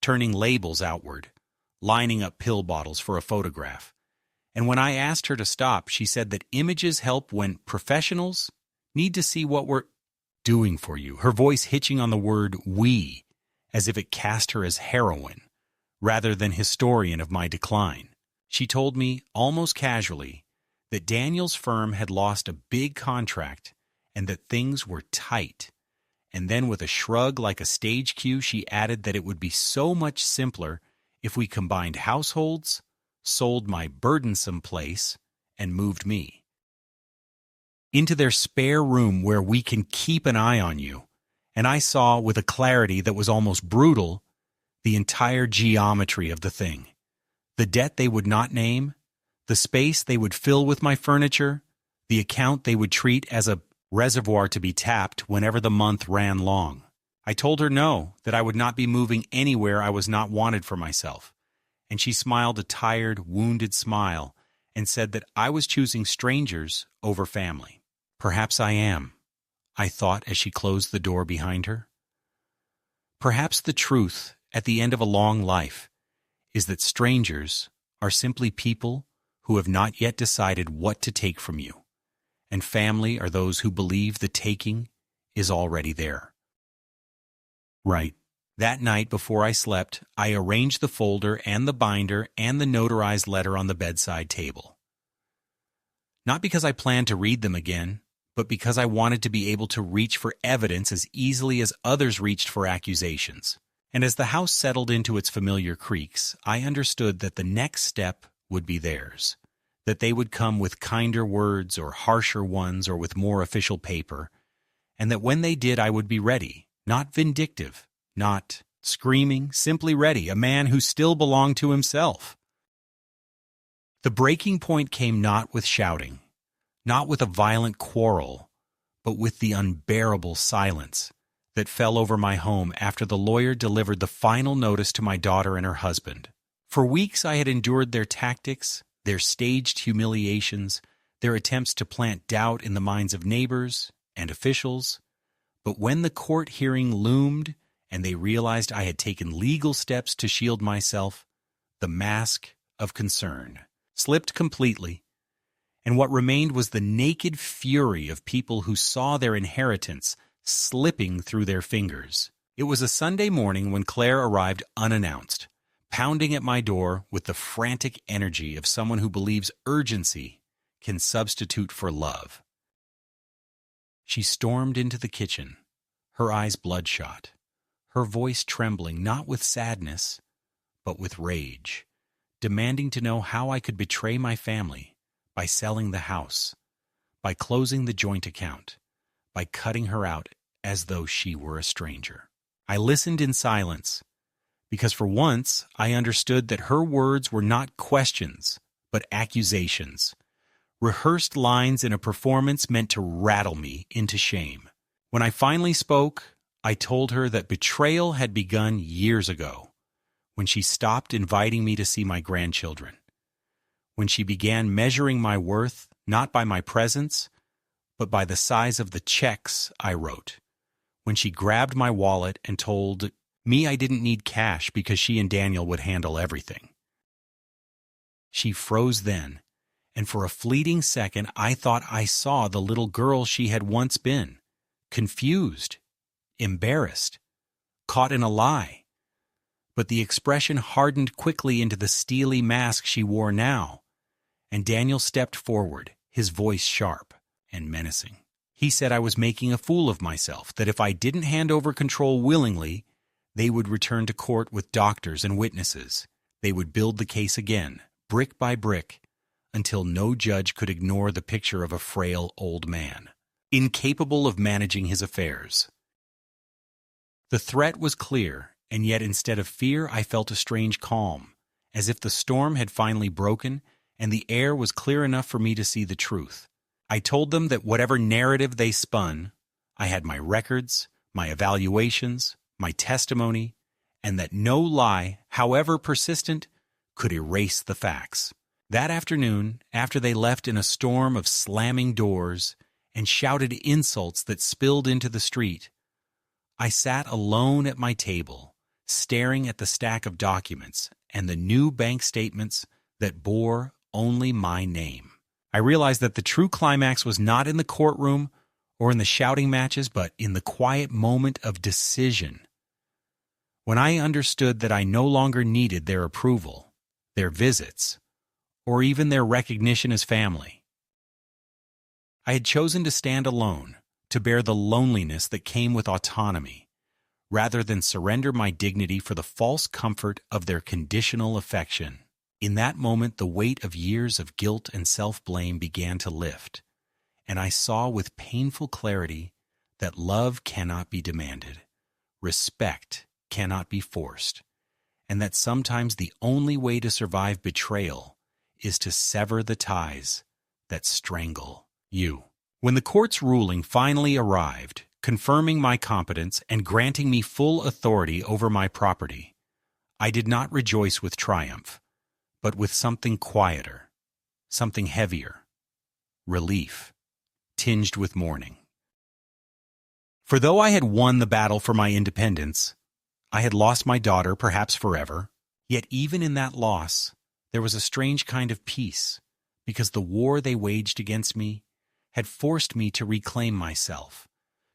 turning labels outward, lining up pill bottles for a photograph. And when I asked her to stop, she said that images help when professionals need to see what we're doing for you, her voice hitching on the word we, as if it cast her as heroine, rather than historian of my decline. She told me, almost casually, that Daniel's firm had lost a big contract and that things were tight. And then with a shrug like a stage cue, she added that it would be so much simpler if we combined households, sold my burdensome place, and moved me into their spare room where we can keep an eye on you. And I saw, with a clarity that was almost brutal, the entire geometry of the thing. The debt they would not name, the space they would fill with my furniture, the account they would treat as a reservoir to be tapped whenever the month ran long. I told her no, that I would not be moving anywhere I was not wanted for myself. And she smiled a tired, wounded smile and said that I was choosing strangers over family. Perhaps I am, I thought as she closed the door behind her. Perhaps the truth, at the end of a long life, is that strangers are simply people who have not yet decided what to take from you, and family are those who believe the taking is already there. Right. That night before I slept, I arranged the folder and the binder and the notarized letter on the bedside table. Not because I planned to read them again, but because I wanted to be able to reach for evidence as easily as others reached for accusations. And as the house settled into its familiar creaks, I understood that the next step would be theirs, that they would come with kinder words or harsher ones or with more official paper, and that when they did I would be ready, not vindictive, not screaming, simply ready, a man who still belonged to himself. The breaking point came not with shouting, not with a violent quarrel, but with the unbearable silence that fell over my home after the lawyer delivered the final notice to my daughter and her husband. For weeks I had endured their tactics, their staged humiliations, their attempts to plant doubt in the minds of neighbors and officials. But when the court hearing loomed and they realized I had taken legal steps to shield myself, the mask of concern slipped completely, and what remained was the naked fury of people who saw their inheritance slipping through their fingers. It was a Sunday morning when Claire arrived unannounced, pounding at my door with the frantic energy of someone who believes urgency can substitute for love. She stormed into the kitchen, her eyes bloodshot, her voice trembling not with sadness, but with rage, demanding to know how I could betray my family by selling the house, by closing the joint account, by cutting her out as though she were a stranger. I listened in silence, because for once I understood that her words were not questions, but accusations, rehearsed lines in a performance meant to rattle me into shame. When I finally spoke, I told her that betrayal had begun years ago, when she stopped inviting me to see my grandchildren, when she began measuring my worth not by my presence, but by the size of the checks I wrote, when she grabbed my wallet and told me I didn't need cash because she and Daniel would handle everything. She froze then, and for a fleeting second I thought I saw the little girl she had once been, confused, embarrassed, caught in a lie. But the expression hardened quickly into the steely mask she wore now, and Daniel stepped forward, his voice sharp and menacing. He said I was making a fool of myself, that if I didn't hand over control willingly, they would return to court with doctors and witnesses. They would build the case again, brick by brick, until no judge could ignore the picture of a frail old man, incapable of managing his affairs. The threat was clear, and yet instead of fear I felt a strange calm, as if the storm had finally broken and the air was clear enough for me to see the truth. I told them that whatever narrative they spun, I had my records, my evaluations, my testimony, and that no lie, however persistent, could erase the facts. That afternoon, after they left in a storm of slamming doors and shouted insults that spilled into the street, I sat alone at my table, staring at the stack of documents and the new bank statements that bore only my name. I realized that the true climax was not in the courtroom or in the shouting matches, but in the quiet moment of decision, when I understood that I no longer needed their approval, their visits, or even their recognition as family. I had chosen to stand alone, to bear the loneliness that came with autonomy, rather than surrender my dignity for the false comfort of their conditional affection. In that moment, the weight of years of guilt and self-blame began to lift, and I saw with painful clarity that love cannot be demanded, respect cannot be forced, and that sometimes the only way to survive betrayal is to sever the ties that strangle you. When the court's ruling finally arrived, confirming my competence and granting me full authority over my property, I did not rejoice with triumph, but with something quieter, something heavier, relief, tinged with mourning. For though I had won the battle for my independence, I had lost my daughter, perhaps forever, yet even in that loss, there was a strange kind of peace, because the war they waged against me had forced me to reclaim myself,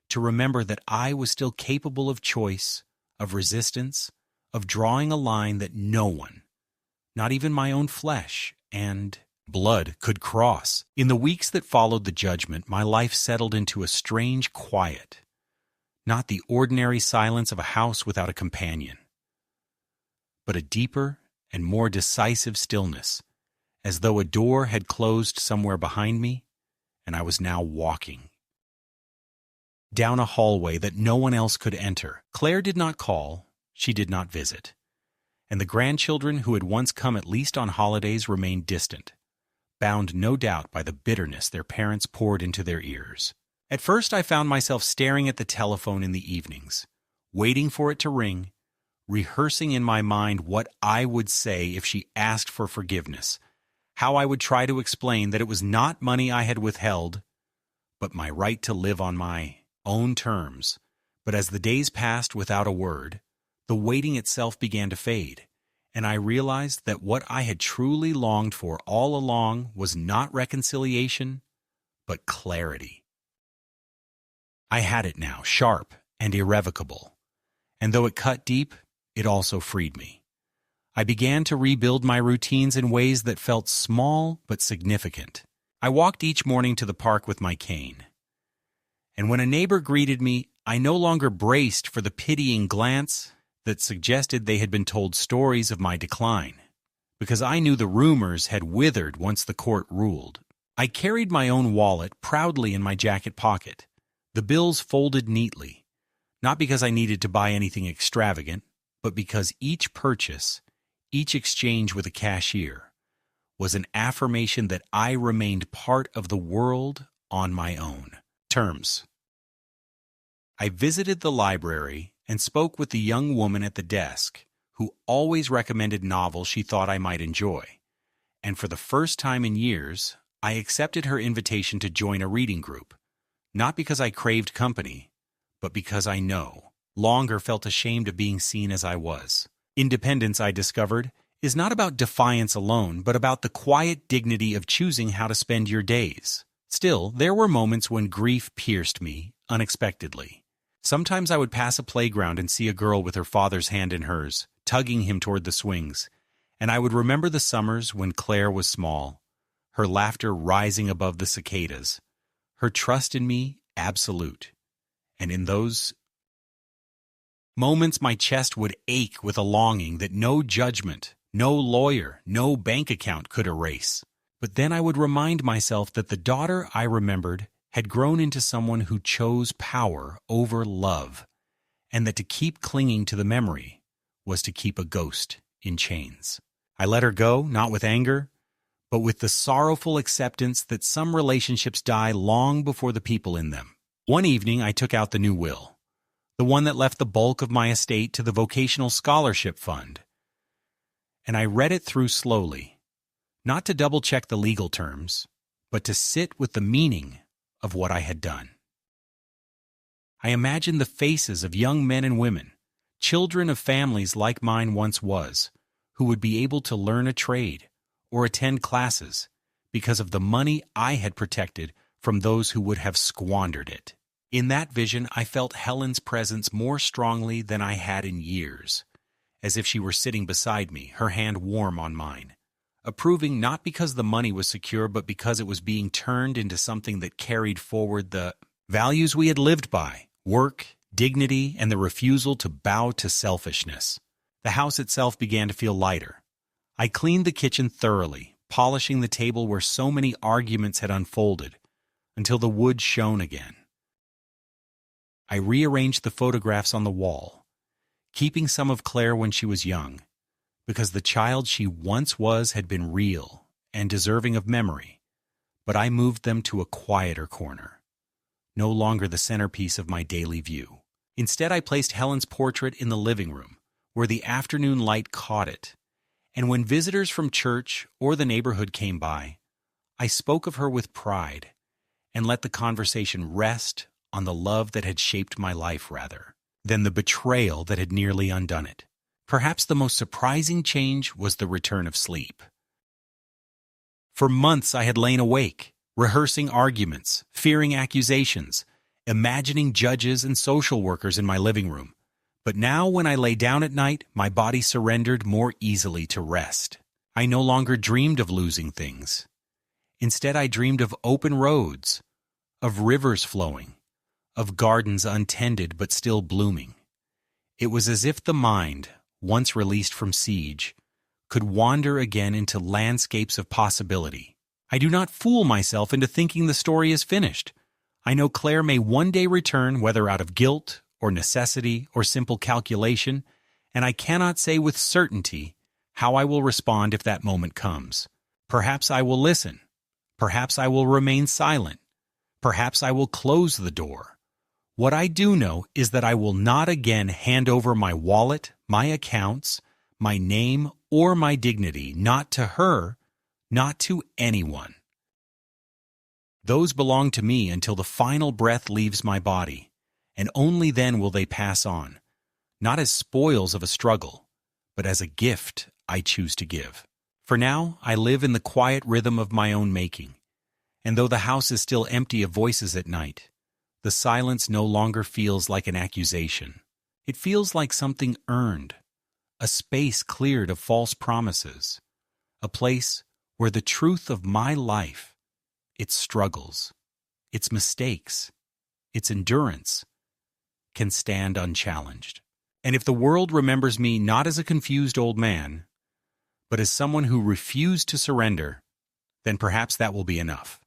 to remember that I was still capable of choice, of resistance, of drawing a line that no one, not even my own flesh and blood, could cross. In the weeks that followed the judgment, my life settled into a strange quiet, not the ordinary silence of a house without a companion, but a deeper and more decisive stillness, as though a door had closed somewhere behind me, and I was now walking down a hallway that no one else could enter. Claire did not call, she did not visit, and the grandchildren who had once come at least on holidays remained distant, bound no doubt by the bitterness their parents poured into their ears. At first I found myself staring at the telephone in the evenings, waiting for it to ring, rehearsing in my mind what I would say if she asked for forgiveness, how I would try to explain that it was not money I had withheld, but my right to live on my own terms. But as the days passed without a word, the waiting itself began to fade, and I realized that what I had truly longed for all along was not reconciliation, but clarity. I had it now, sharp and irrevocable, and though it cut deep, it also freed me. I began to rebuild my routines in ways that felt small but significant. I walked each morning to the park with my cane, and when a neighbor greeted me, I no longer braced for the pitying glance that suggested they had been told stories of my decline, because I knew the rumors had withered once the court ruled. I carried my own wallet proudly in my jacket pocket, the bills folded neatly, not because I needed to buy anything extravagant, but because each purchase, each exchange with a cashier, was an affirmation that I remained part of the world on my own terms. I visited the library and spoke with the young woman at the desk, who always recommended novels she thought I might enjoy, and for the first time in years, I accepted her invitation to join a reading group, not because I craved company, but because I longer felt ashamed of being seen as I was. Independence, I discovered, is not about defiance alone, but about the quiet dignity of choosing how to spend your days. Still, there were moments when grief pierced me unexpectedly. Sometimes I would pass a playground and see a girl with her father's hand in hers, tugging him toward the swings, and I would remember the summers when Claire was small, her laughter rising above the cicadas, her trust in me absolute. And in those moments my chest would ache with a longing that no judgment, no lawyer, no bank account could erase. But then I would remind myself that the daughter I remembered had grown into someone who chose power over love, and that to keep clinging to the memory was to keep a ghost in chains. I let her go, not with anger, but with the sorrowful acceptance that some relationships die long before the people in them. One evening I took out the new will, the one that left the bulk of my estate to the Vocational Scholarship Fund, and I read it through slowly, not to double-check the legal terms, but to sit with the meaning of what I had done. I imagined the faces of young men and women, children of families like mine once was, who would be able to learn a trade or attend classes because of the money I had protected from those who would have squandered it. In that vision, I felt Helen's presence more strongly than I had in years, as if she were sitting beside me, her hand warm on mine, approving not because the money was secure, but because it was being turned into something that carried forward the values we had lived by: work, dignity, and the refusal to bow to selfishness. The house itself began to feel lighter. I cleaned the kitchen thoroughly, polishing the table where so many arguments had unfolded, until the wood shone again. I rearranged the photographs on the wall, keeping some of Claire when she was young, because the child she once was had been real and deserving of memory, but I moved them to a quieter corner, no longer the centerpiece of my daily view. Instead, I placed Helen's portrait in the living room, where the afternoon light caught it, and when visitors from church or the neighborhood came by, I spoke of her with pride and let the conversation rest on the love that had shaped my life rather than the betrayal that had nearly undone it. Perhaps the most surprising change was the return of sleep. For months I had lain awake, rehearsing arguments, fearing accusations, imagining judges and social workers in my living room. But now when I lay down at night, my body surrendered more easily to rest. I no longer dreamed of losing things. Instead, I dreamed of open roads, of rivers flowing, of gardens untended but still blooming. It was as if the mind, once released from siege, could wander again into landscapes of possibility. I do not fool myself into thinking the story is finished. I know Claire may one day return, whether out of guilt or necessity or simple calculation, and I cannot say with certainty how I will respond if that moment comes. Perhaps I will listen. Perhaps I will remain silent. Perhaps I will close the door. What I do know is that I will not again hand over my wallet, my accounts, my name, or my dignity, not to her, not to anyone. Those belong to me until the final breath leaves my body, and only then will they pass on, not as spoils of a struggle, but as a gift I choose to give. For now, I live in the quiet rhythm of my own making, and though the house is still empty of voices at night, the silence no longer feels like an accusation. It feels like something earned, a space cleared of false promises, a place where the truth of my life, its struggles, its mistakes, its endurance, can stand unchallenged. And if the world remembers me not as a confused old man, but as someone who refused to surrender, then perhaps that will be enough.